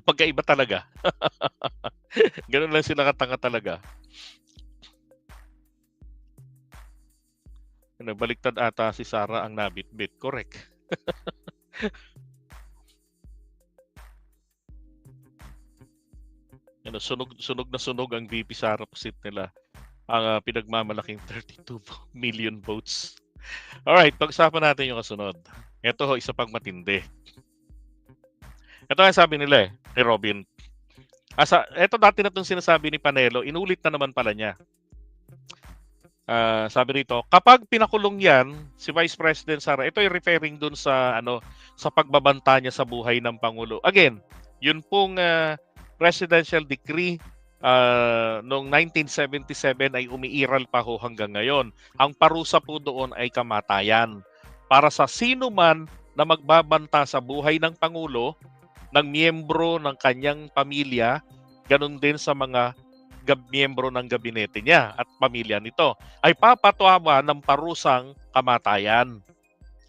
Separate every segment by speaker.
Speaker 1: Magkaiba talaga. Gano'n lang sila katanga talaga. Baliktad ata si Sarah ang nabitbit. Correct. Sunog na sunog ang VP Sara po seat nila. Ang pinagmamalaking 32 million votes. Alright, pag-usapan natin yung kasunod. Ito ho, isa pang matindi. Ito ang sabi nila ni Robin. Ito dati na itong sinasabi ni Panelo, inulit na naman pala niya. Sabi rito, kapag pinakulong yan, si Vice President Sara, ito ay referring dun sa sa pagbabanta niya sa buhay ng Pangulo. Again, yun pong presidential decree noong 1977 ay umiiral pa ho hanggang ngayon. Ang parusa po doon ay kamatayan. Para sa sino man na magbabanta sa buhay ng Pangulo, ng miyembro ng kanyang pamilya, ganun din sa mga miyembro ng gabinete niya at pamilya nito, ay papatuwa ng parusang kamatayan.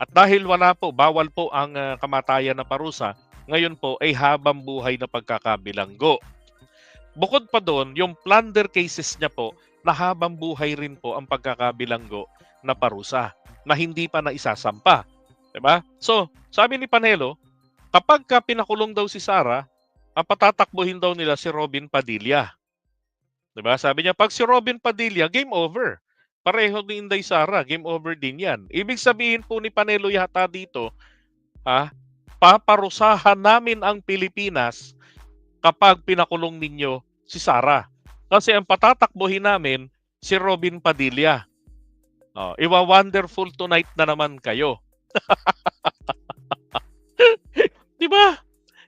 Speaker 1: At dahil bawal po ang kamatayan na parusa, ngayon po ay habang buhay na pagkakabilanggo. Bukod pa doon, yung plunder cases niya po, na habang buhay rin po ang pagkakabilanggo na parusa, na hindi pa naisasampa. Diba? So, sabi ni Panelo, kapag pinakulong daw si Sara, ang patatakbuhin daw nila si Robin Padilla. Diba? Sabi niya, pag si Robin Padilla, game over. Pareho ni Inday Sara, game over din yan. Ibig sabihin po ni Panelo yata dito, paparusahan namin ang Pilipinas kapag pinakulong ninyo si Sara. Kasi ang patatakbuhin namin, si Robin Padilla. Iwa-wonderful tonight na naman kayo. Diba?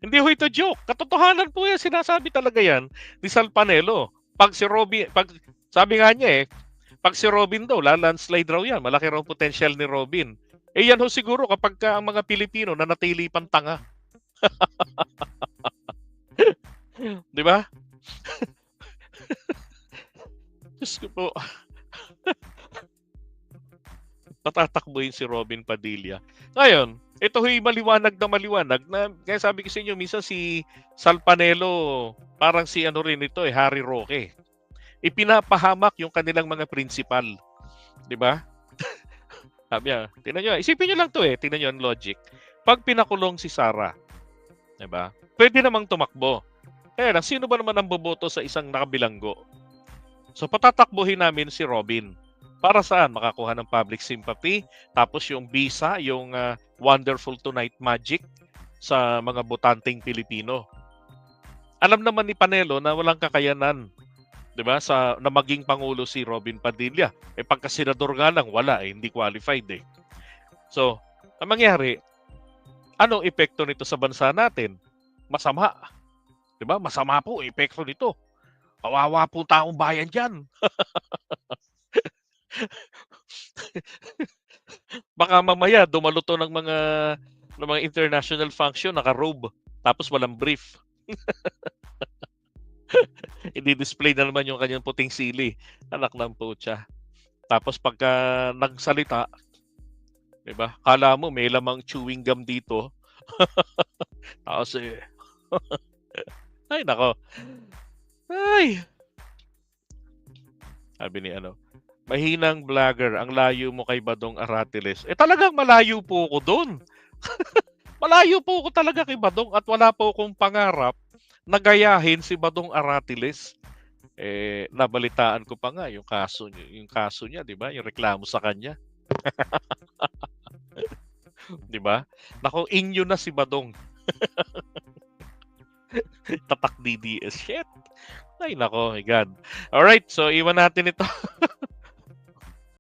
Speaker 1: Hindi ho ito joke. Katotohanan po yan. Sinasabi talaga yan ni Sal Panelo. Sabi nga niya pag si Robin daw, landslide raw yan. Malaki raw potential ni Robin. Yan ho siguro kapag ang mga Pilipino nanatili pang tanga. Di ba? Diyos ko po. Patatakbuhin si Robin Padilla. Ngayon, ito ho'y maliwanag na kaya sabi ko sa inyo, minsan si Sal Panelo, parang si rin ito Harry Roque. Ipinapahamak yung kanilang mga principal. Di ba? Sabi niya, tingnan nyo, isipin nyo lang to tingnan nyo ang logic. Pag pinakulong si Sara, di ba? Pwede namang tumakbo. Kaya lang, sino ba naman ang boboto sa isang nakabilanggo? So patatakbuhin namin si Robin. Para saan? Makakuha ng public sympathy. Tapos yung visa, yung wonderful tonight magic sa mga botanteng Pilipino. Alam naman ni Panelo na walang kakayanan, 'di ba, na maging pangulo si Robin Padilla. Pagka senador nga lang, wala hindi qualified So, ang mangyari, anong epekto nito sa bansa natin? Masama. 'Di ba? Masama po epekto nito. Kawawa po taong bayan diyan. Baka mamaya dumalo to ng mga international function, naka-robe, tapos walang brief. I-display na naman yung kanyang puting sili. Anak ng putya. Tapos pagka nagsalita, diba? Kala mo may lamang chewing gum dito. Tapos ay nako. Ay. Sabi ni mahinang vlogger, ang layo mo kay Badong Aratiles. Talagang malayo po ako doon. Malayo po ako talaga kay Badong at wala po akong pangarap na gayahin si Badong Aratiles. Nabalitaan ko pa nga yung kaso niya, 'di ba? Yung reklamo sa kanya. 'Di ba? Nako, inyo na si Badong. Tatak DDS. Shit. Ay nako, my God. Alright, so iwan natin ito.